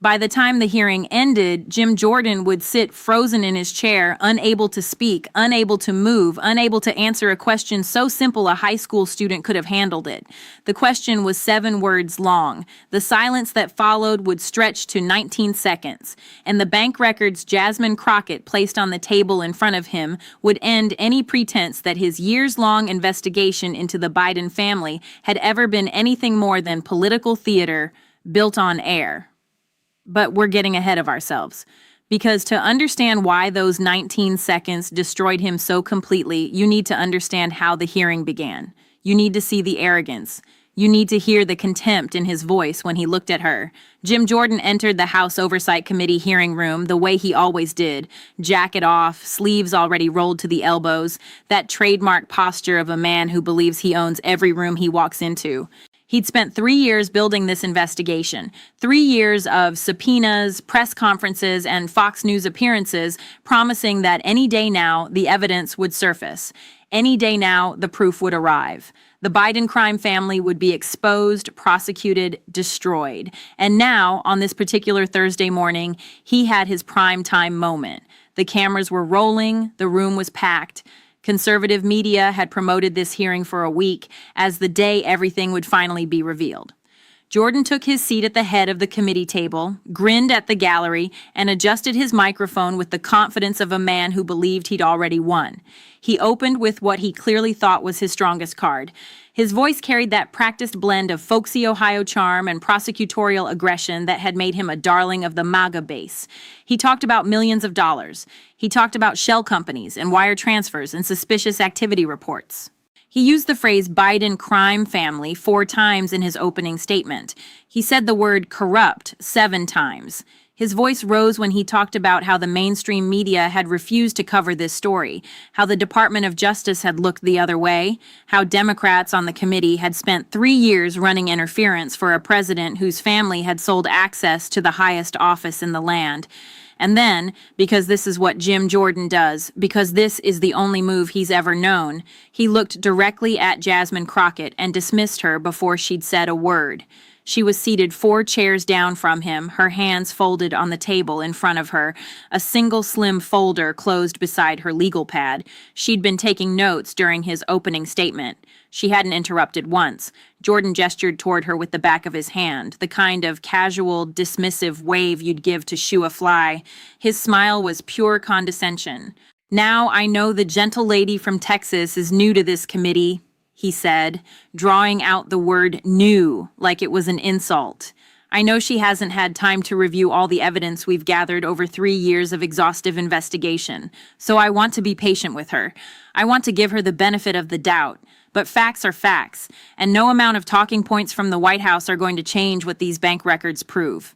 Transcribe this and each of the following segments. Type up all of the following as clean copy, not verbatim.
By the time the hearing ended, Jim Jordan would sit frozen in his chair, unable to speak, unable to move, unable to answer a question so simple a high school student could have handled it. The question was 7 words long. The silence that followed would stretch to 19 seconds, and the bank records Jasmine Crockett placed on the table in front of him would end any pretense that his years-long investigation into the Biden family had ever been anything more than political theater built on air. But we're getting ahead of ourselves. Because to understand why those 19 seconds destroyed him so completely, you need to understand how the hearing began. You need to see the arrogance. You need to hear the contempt in his voice when he looked at her. Jim Jordan entered the House Oversight Committee hearing room the way he always did, jacket off, sleeves already rolled to the elbows, that trademark posture of a man who believes he owns every room he walks into. He'd spent 3 years building this investigation, 3 years of subpoenas, press conferences, and Fox News appearances, promising that any day now the evidence would surface. Any day now the proof would arrive. The Biden crime family would be exposed, prosecuted, destroyed. And now, on this particular Thursday morning, he had his prime time moment. The cameras were rolling, the room was packed. Conservative media had promoted this hearing for a week as the day everything would finally be revealed. Jordan took his seat at the head of the committee table, grinned at the gallery, and adjusted his microphone with the confidence of a man who believed he'd already won. He opened with what he clearly thought was his strongest card. His voice carried that practiced blend of folksy Ohio charm and prosecutorial aggression that had made him a darling of the MAGA base. He talked about millions of dollars. He talked about shell companies and wire transfers and suspicious activity reports. He used the phrase Biden crime family 4 times in his opening statement. He said the word corrupt 7 times. His voice rose when he talked about how the mainstream media had refused to cover this story, how the Department of Justice had looked the other way, how Democrats on the committee had spent 3 years running interference for a president whose family had sold access to the highest office in the land. And then, because this is what Jim Jordan does, because this is the only move he's ever known, he looked directly at Jasmine Crockett and dismissed her before she'd said a word. She was seated 4 chairs down from him, her hands folded on the table in front of her, a single slim folder closed beside her legal pad. She'd been taking notes during his opening statement. She hadn't interrupted once. Jordan gestured toward her with the back of his hand, the kind of casual, dismissive wave you'd give to shoo a fly. His smile was pure condescension. "Now I know the gentle lady from Texas is new to this committee," he said, drawing out the word new like it was an insult. "I know she hasn't had time to review all the evidence we've gathered over 3 years of exhaustive investigation, so I want to be patient with her. I want to give her the benefit of the doubt. But facts are facts, and no amount of talking points from the White House are going to change what these bank records prove."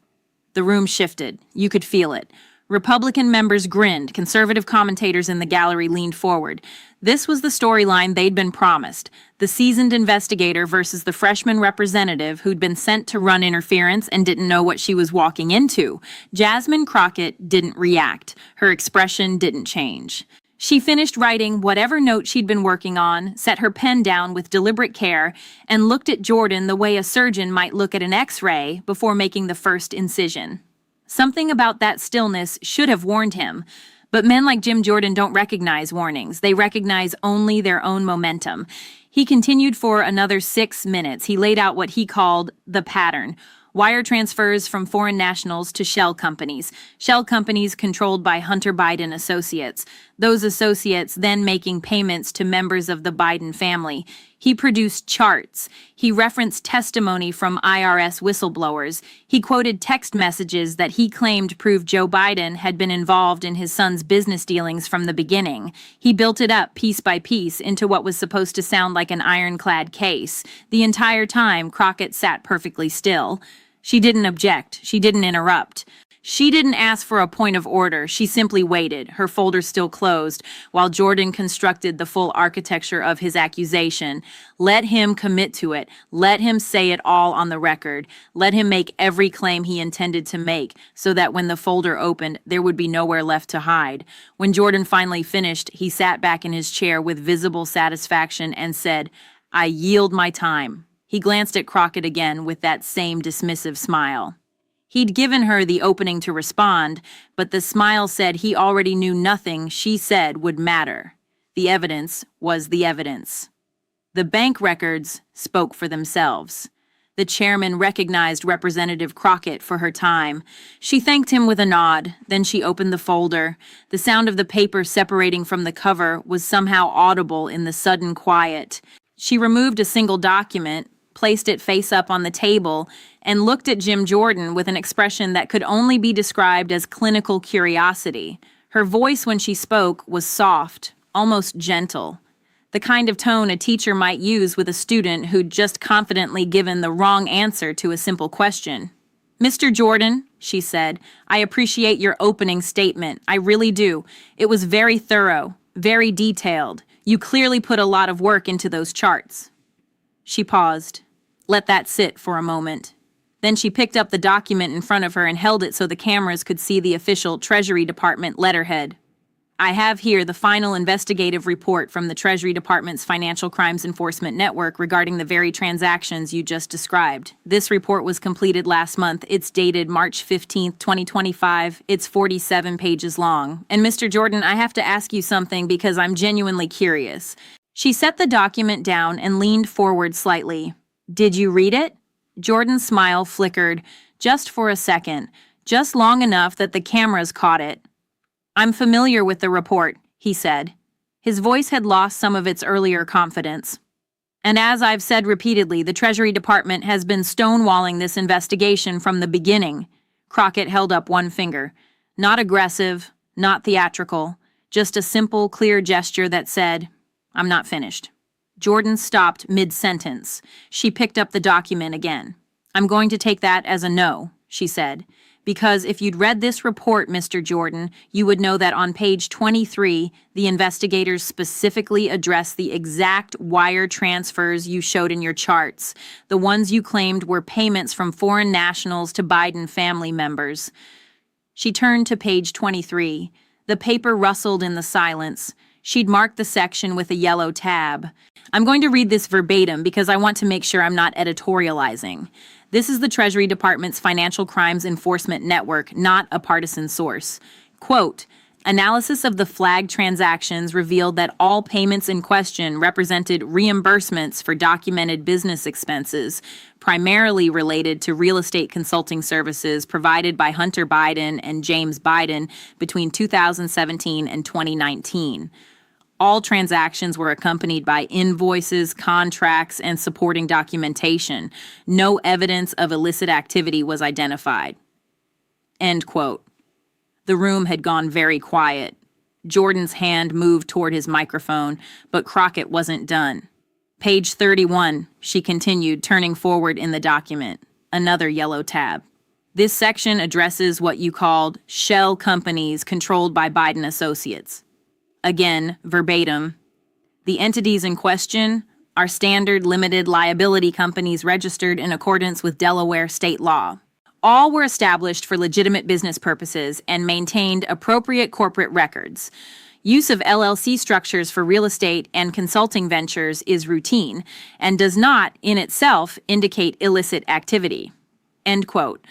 The room shifted. You could feel it. Republican members grinned. Conservative commentators in the gallery leaned forward. This was the storyline they'd been promised. The seasoned investigator versus the freshman representative who'd been sent to run interference and didn't know what she was walking into. Jasmine Crockett didn't react. Her expression didn't change. She finished writing whatever note she'd been working on, set her pen down with deliberate care, and looked at Jordan the way a surgeon might look at an X-ray before making the first incision. Something about that stillness should have warned him, but men like Jim Jordan don't recognize warnings. They recognize only their own momentum. He continued for another 6 minutes. He laid out what he called the pattern. Wire transfers from foreign nationals to shell companies controlled by Hunter Biden associates, those associates then making payments to members of the Biden family. He produced charts. He referenced testimony from IRS whistleblowers. He quoted text messages that he claimed proved Joe Biden had been involved in his son's business dealings from the beginning. He built it up piece by piece into what was supposed to sound like an ironclad case. The entire time, Crockett sat perfectly still. She didn't object. She didn't interrupt. She didn't ask for a point of order. She simply waited, her folder still closed, while Jordan constructed the full architecture of his accusation. Let him commit to it. Let him say it all on the record. Let him make every claim he intended to make, so that when the folder opened, there would be nowhere left to hide. When Jordan finally finished, he sat back in his chair with visible satisfaction and said, "I yield my time." He glanced at Crockett again with that same dismissive smile. He'd given her the opening to respond, but the smile said he already knew nothing she said would matter. The evidence was the evidence. The bank records spoke for themselves. The chairman recognized Representative Crockett for her time. She thanked him with a nod, then she opened the folder. The sound of the paper separating from the cover was somehow audible in the sudden quiet. She removed a single document, placed it face up on the table, and looked at Jim Jordan with an expression that could only be described as clinical curiosity. Her voice when she spoke was soft, almost gentle. The kind of tone a teacher might use with a student who'd just confidently given the wrong answer to a simple question. "Mr. Jordan," she said, "I appreciate your opening statement. I really do. It was very thorough, very detailed. You clearly put a lot of work into those charts." She paused. Let that sit for a moment. Then she picked up the document in front of her and held it so the cameras could see the official Treasury Department letterhead. "I have here the final investigative report from the Treasury Department's Financial Crimes Enforcement Network regarding the very transactions you just described. This report was completed last month. It's dated March 15th, 2025. It's 47 pages long. And Mr. Jordan, I have to ask you something because I'm genuinely curious." She set the document down and leaned forward slightly. "Did you read it?" Jordan's smile flickered, just for a second, just long enough that the cameras caught it. "I'm familiar with the report," he said. His voice had lost some of its earlier confidence. "And as I've said repeatedly, the Treasury Department has been stonewalling this investigation from the beginning." Crockett held up one finger. Not aggressive, not theatrical, just a simple, clear gesture that said, "I'm not finished." Jordan stopped mid-sentence. She picked up the document again. "I'm going to take that as a no," she said. "Because if you'd read this report, Mr. Jordan, you would know that on page 23, the investigators specifically addressed the exact wire transfers you showed in your charts, the ones you claimed were payments from foreign nationals to Biden family members." She turned to page 23. The paper rustled in the silence. She'd marked the section with a yellow tab. "I'm going to read this verbatim because I want to make sure I'm not editorializing. This is the Treasury Department's Financial Crimes Enforcement Network, not a partisan source. Quote, analysis of the flagged transactions revealed that all payments in question represented reimbursements for documented business expenses, primarily related to real estate consulting services provided by Hunter Biden and James Biden between 2017 and 2019. All transactions were accompanied by invoices, contracts, and supporting documentation. No evidence of illicit activity was identified." End quote. The room had gone very quiet. Jordan's hand moved toward his microphone, but Crockett wasn't done. "Page 31, she continued, turning forward in the document. Another yellow tab. "This section addresses what you called shell companies controlled by Biden associates." Again, verbatim, "The entities in question are standard limited liability companies registered in accordance with Delaware state law. All were established for legitimate business purposes and maintained appropriate corporate records. Use of LLC structures for real estate and consulting ventures is routine and does not, in itself, indicate illicit activity." End quote.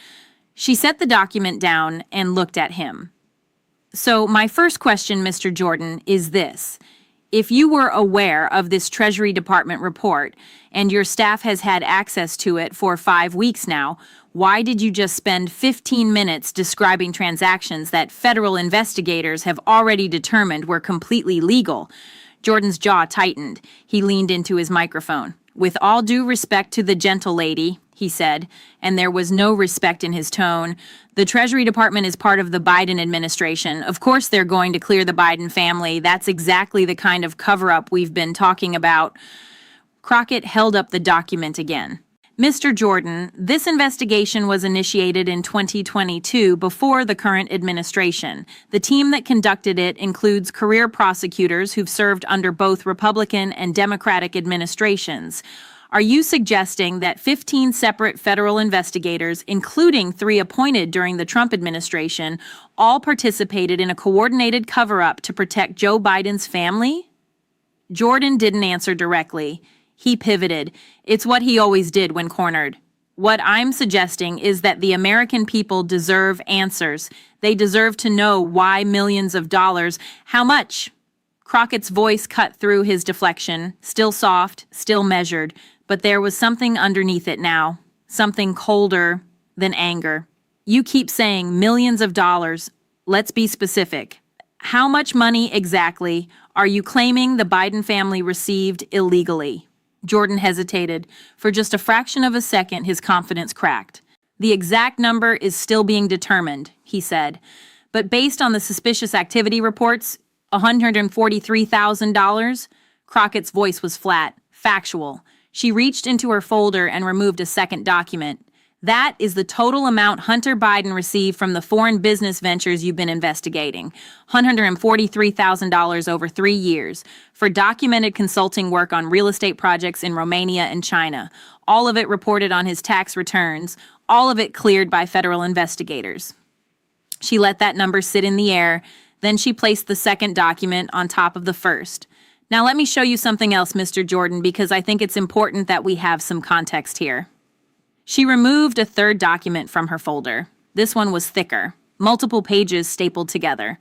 She set the document down and looked at him. "So my first question, Mr. Jordan, is this. If you were aware of this Treasury Department report and your staff has had access to it for 5 weeks now, why did you just spend 15 minutes describing transactions that federal investigators have already determined were completely legal?" Jordan's jaw tightened. He leaned into his microphone. "With all due respect to the gentle lady," he said, and there was no respect in his tone, "the Treasury Department is part of the Biden administration. Of course they're going to clear the Biden family. That's exactly the kind of cover-up we've been talking about." Crockett held up the document again. "Mr. Jordan, this investigation was initiated in 2022 before the current administration. The team that conducted it includes career prosecutors who've served under both Republican and Democratic administrations. Are you suggesting that 15 separate federal investigators, including 3 appointed during the Trump administration, all participated in a coordinated cover-up to protect Joe Biden's family?" Jordan didn't answer directly. He pivoted. It's what he always did when cornered. What I'm suggesting is that the American people deserve answers. They deserve to know why millions of dollars, how much? Crockett's voice cut through his deflection, still soft, still measured, but there was something underneath it now, something colder than anger. You keep saying millions of dollars. Let's be specific. How much money exactly are you claiming the Biden family received illegally? Jordan hesitated. For just a fraction of a second, his confidence cracked. The exact number is still being determined, he said. But based on the suspicious activity reports, $143,000? Crockett's voice was flat, factual. She reached into her folder and removed a second document. That is the total amount Hunter Biden received from the foreign business ventures you've been investigating. $143,000 over 3 years for documented consulting work on real estate projects in Romania and China. All of it reported on his tax returns, all of it cleared by federal investigators. She let that number sit in the air, then she placed the second document on top of the first. Now let me show you something else, Mr. Jordan, because I think it's important that we have some context here. She removed a third document from her folder. This one was thicker, multiple pages stapled together.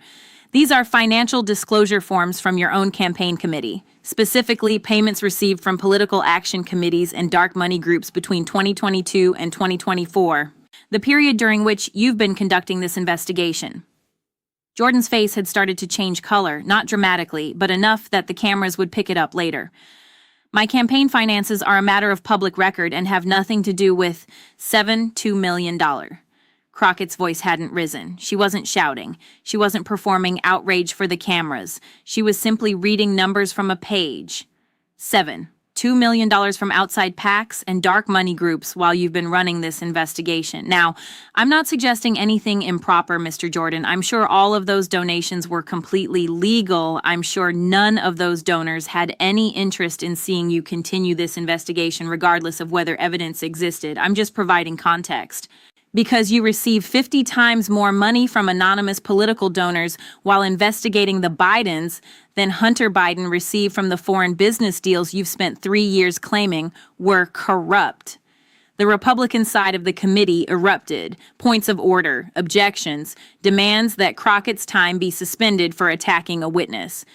These are financial disclosure forms from your own campaign committee, specifically payments received from political action committees and dark money groups between 2022 and 2024, the period during which you've been conducting this investigation. Jordan's face had started to change color, not dramatically, but enough that the cameras would pick it up later. My campaign finances are a matter of public record and have nothing to do with $2 million. Crockett's voice hadn't risen. She wasn't shouting. She wasn't performing outrage for the cameras. She was simply reading numbers from a page. $2 million from outside PACs and dark money groups while you've been running this investigation. Now, I'm not suggesting anything improper, Mr. Jordan. I'm sure all of those donations were completely legal. I'm sure none of those donors had any interest in seeing you continue this investigation, regardless of whether evidence existed. I'm just providing context. Because you receive 50 times more money from anonymous political donors while investigating the Bidens than Hunter Biden received from the foreign business deals you've spent 3 years claiming were corrupt. The Republican side of the committee erupted. Points of order, objections, demands that Crockett's time be suspended for attacking a witness.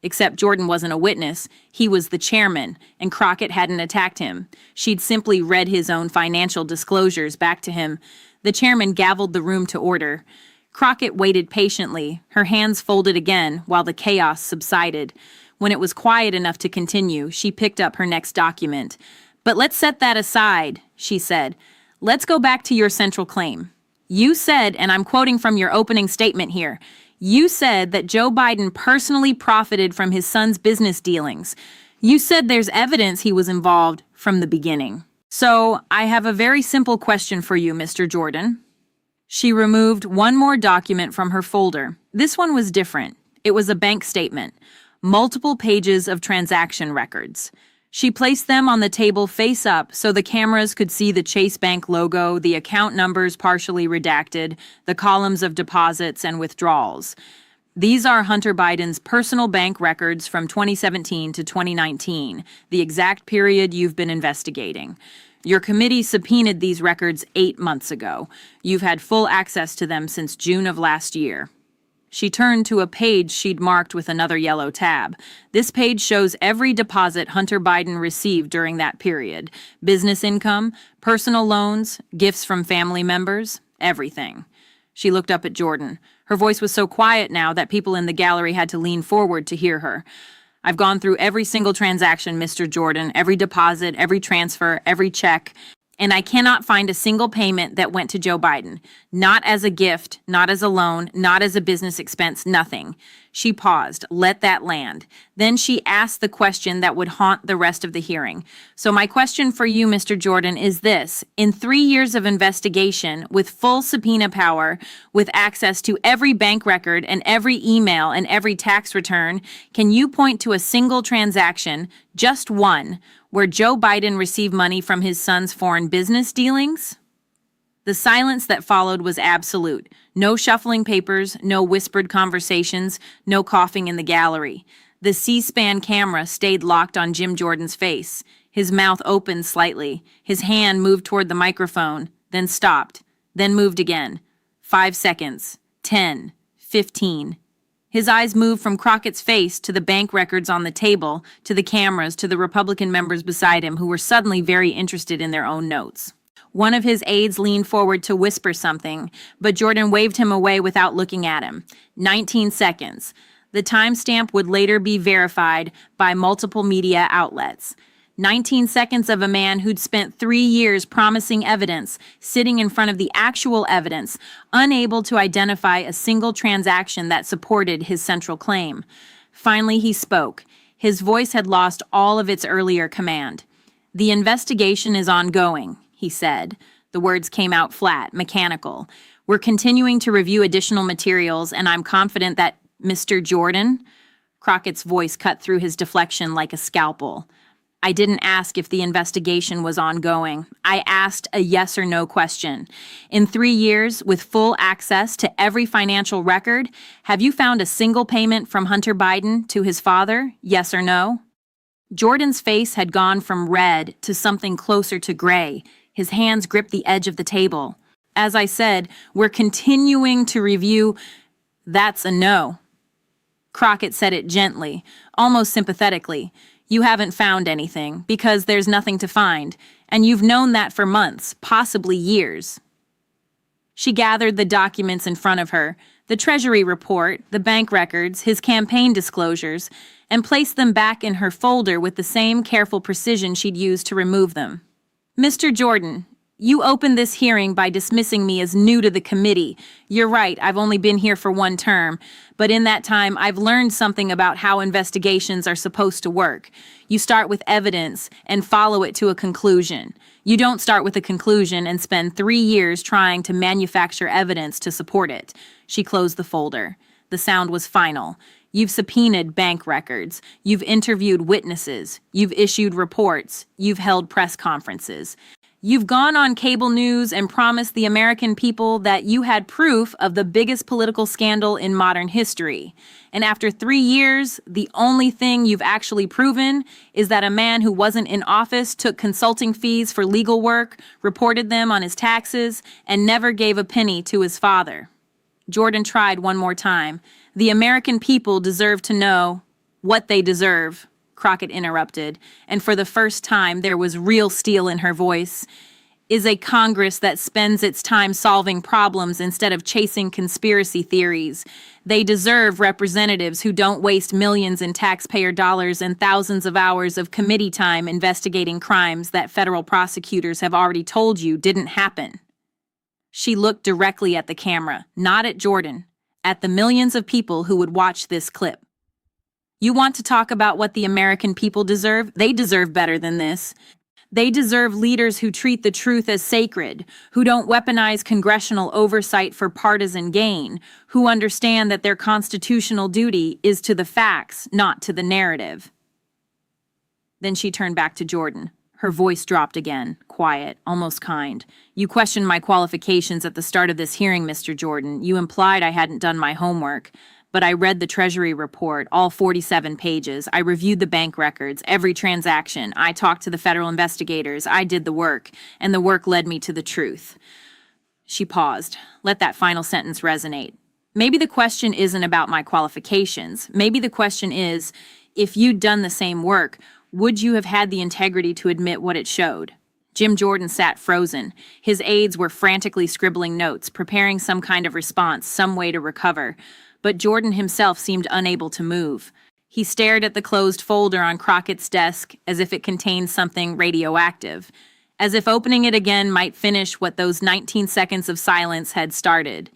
Except Jordan wasn't a witness. He was the chairman, and Crockett hadn't attacked him. She'd simply read his own financial disclosures back to him. The chairman gavelled the room to order. Crockett waited patiently, her hands folded again while the chaos subsided. When it was quiet enough to continue, she picked up her next document. "But let's set that aside," she said. "Let's go back to your central claim. You said, and I'm quoting from your opening statement here, you said that Joe Biden personally profited from his son's business dealings. You said there's evidence he was involved from the beginning. So, I have a very simple question for you, Mr. Jordan." She removed one more document from her folder. This one was different. It was a bank statement, multiple pages of transaction records. She placed them on the table face up so the cameras could see the Chase Bank logo, the account numbers partially redacted, the columns of deposits and withdrawals. These are Hunter Biden's personal bank records from 2017 to 2019, the exact period you've been investigating. Your committee subpoenaed these records 8 months ago. You've had full access to them since June of last year. She turned to a page she'd marked with another yellow tab. This page shows every deposit Hunter Biden received during that period. Business income, personal loans, gifts from family members, everything. She looked up at Jordan. Her voice was so quiet now that people in the gallery had to lean forward to hear her. "I've gone through every single transaction, Mr. Jordan, every deposit, every transfer, every check, and I cannot find a single payment that went to Joe Biden. Not as a gift, not as a loan, not as a business expense, nothing." She paused, let that land. Then she asked the question that would haunt the rest of the hearing. "So my question for you, Mr. Jordan, is this. In 3 years of investigation, with full subpoena power, with access to every bank record and every email and every tax return, can you point to a single transaction, just one, where Joe Biden received money from his son's foreign business dealings?" The silence that followed was absolute. No shuffling papers, no whispered conversations, no coughing in the gallery. The C-SPAN camera stayed locked on Jim Jordan's face. His mouth opened slightly. His hand moved toward the microphone, then stopped, then moved again. 5 seconds. 10. 15. His eyes moved from Crockett's face to the bank records on the table, to the cameras, to the Republican members beside him who were suddenly very interested in their own notes. One of his aides leaned forward to whisper something, but Jordan waved him away without looking at him. 19 seconds. The timestamp would later be verified by multiple media outlets. 19 seconds of a man who'd spent 3 years promising evidence, sitting in front of the actual evidence, unable to identify a single transaction that supported his central claim. Finally, he spoke. His voice had lost all of its earlier command. "The investigation is ongoing," he said. The words came out flat, mechanical. "We're continuing to review additional materials, and I'm confident that Mr. Jordan." Crockett's voice cut through his deflection like a scalpel. "I didn't ask if the investigation was ongoing. I asked a yes or no question. In 3 years, with full access to every financial record, have you found a single payment from Hunter Biden to his father? Yes or no?" Jordan's face had gone from red to something closer to gray. His hands gripped the edge of the table. "As I said, we're continuing to review." "That's a no." Crockett said it gently, almost sympathetically. "You haven't found anything, because there's nothing to find, and you've known that for months, possibly years." She gathered the documents in front of her, the Treasury report, the bank records, his campaign disclosures, and placed them back in her folder with the same careful precision she'd used to remove them. "Mr. Jordan, you opened this hearing by dismissing me as new to the committee. You're right, I've only been here for 1 term, but in that time I've learned something about how investigations are supposed to work. You start with evidence and follow it to a conclusion. You don't start with a conclusion and spend 3 years trying to manufacture evidence to support it." She closed the folder. The sound was final. "You've subpoenaed bank records. You've interviewed witnesses. You've issued reports. You've held press conferences. You've gone on cable news and promised the American people that you had proof of the biggest political scandal in modern history. And after 3 years, the only thing you've actually proven is that a man who wasn't in office took consulting fees for legal work, reported them on his taxes, and never gave a penny to his father." Jordan tried one more time. "The American people deserve to know what they deserve," Crockett interrupted, and for the first time there was real steel in her voice, "is a Congress that spends its time solving problems instead of chasing conspiracy theories. They deserve representatives who don't waste millions in taxpayer dollars and thousands of hours of committee time investigating crimes that federal prosecutors have already told you didn't happen." She looked directly at the camera, not at Jordan, at the millions of people who would watch this clip. "You want to talk about what the American people deserve? They deserve better than this. They deserve leaders who treat the truth as sacred, who don't weaponize congressional oversight for partisan gain, who understand that their constitutional duty is to the facts, not to the narrative." Then she turned back to Jordan. Her voice dropped again, quiet, almost kind. "You questioned my qualifications at the start of this hearing, Mr. Jordan. You implied I hadn't done my homework. But I read the Treasury report, all 47 pages. I reviewed the bank records, every transaction. I talked to the federal investigators. I did the work, and the work led me to the truth." She paused. Let that final sentence resonate. "Maybe the question isn't about my qualifications. Maybe the question is, if you'd done the same work, would you have had the integrity to admit what it showed?" Jim Jordan sat frozen. His aides were frantically scribbling notes, preparing some kind of response, some way to recover. But Jordan himself seemed unable to move. He stared at the closed folder on Crockett's desk as if it contained something radioactive, as if opening it again might finish what those 19 seconds of silence had started.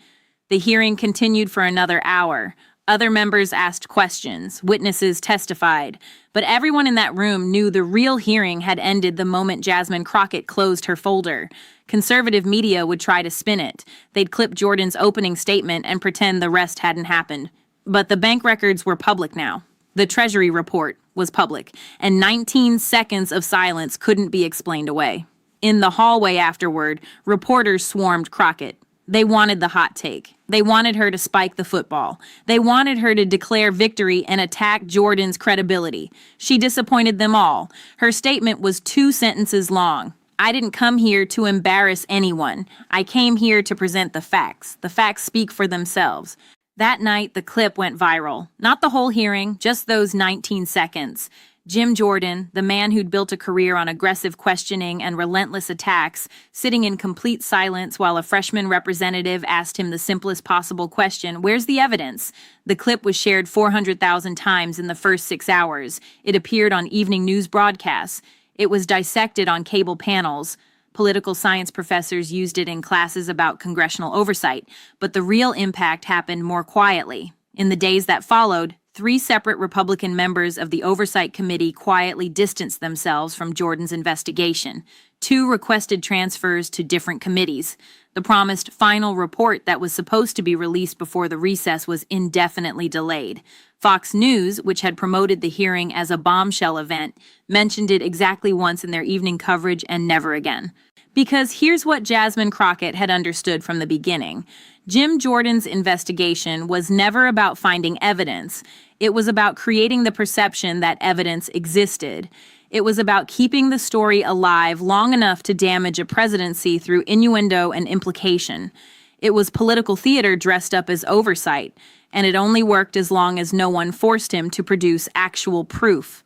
The hearing continued for another hour. Other members asked questions, witnesses testified, but everyone in that room knew the real hearing had ended the moment Jasmine Crockett closed her folder. Conservative media would try to spin it. They'd clip Jordan's opening statement and pretend the rest hadn't happened. But the bank records were public now. The Treasury report was public, and 19 seconds of silence couldn't be explained away. In the hallway afterward, reporters swarmed Crockett. They wanted the hot take. They wanted her to spike the football. They wanted her to declare victory and attack Jordan's credibility. She disappointed them all. Her statement was 2 sentences long. I didn't come here to embarrass anyone. I came here to present the facts. The facts speak for themselves. That night, the clip went viral. Not the whole hearing, just those 19 seconds. Jim Jordan, the man who'd built a career on aggressive questioning and relentless attacks, sitting in complete silence while a freshman representative asked him the simplest possible question, "Where's the evidence?" The clip was shared 400,000 times in the first 6 hours. It appeared on evening news broadcasts. It was dissected on cable panels. Political science professors used it in classes about congressional oversight, but the real impact happened more quietly. In the days that followed, 3 separate Republican members of the Oversight Committee quietly distanced themselves from Jordan's investigation. 2 requested transfers to different committees. The promised final report that was supposed to be released before the recess was indefinitely delayed. Fox News, which had promoted the hearing as a bombshell event, mentioned it exactly once in their evening coverage and never again. Because here's what Jasmine Crockett had understood from the beginning. Jim Jordan's investigation was never about finding evidence. It was about creating the perception that evidence existed. It was about keeping the story alive long enough to damage a presidency through innuendo and implication. It was political theater dressed up as oversight, and it only worked as long as no one forced him to produce actual proof.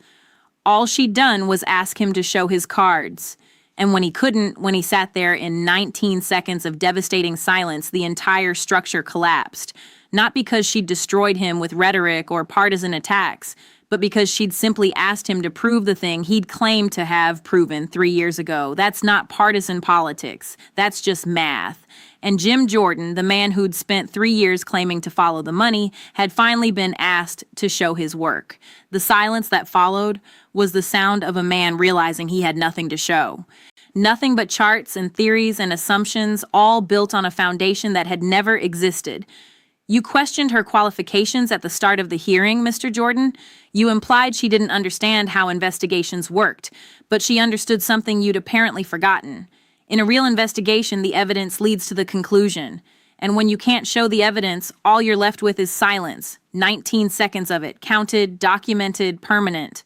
All she'd done was ask him to show his cards. And when he couldn't, when he sat there in 19 seconds of devastating silence, the entire structure collapsed. Not because she'd destroyed him with rhetoric or partisan attacks, but because she'd simply asked him to prove the thing he'd claimed to have proven 3 years ago. That's not partisan politics. That's just math. And Jim Jordan, the man who'd spent 3 years claiming to follow the money, had finally been asked to show his work. The silence that followed was the sound of a man realizing he had nothing to show. Nothing but charts and theories and assumptions, all built on a foundation that had never existed. You questioned her qualifications at the start of the hearing, Mr. Jordan. You implied she didn't understand how investigations worked, but she understood something you'd apparently forgotten. In a real investigation, the evidence leads to the conclusion. And when you can't show the evidence, all you're left with is silence. 19 seconds of it, counted, documented, permanent.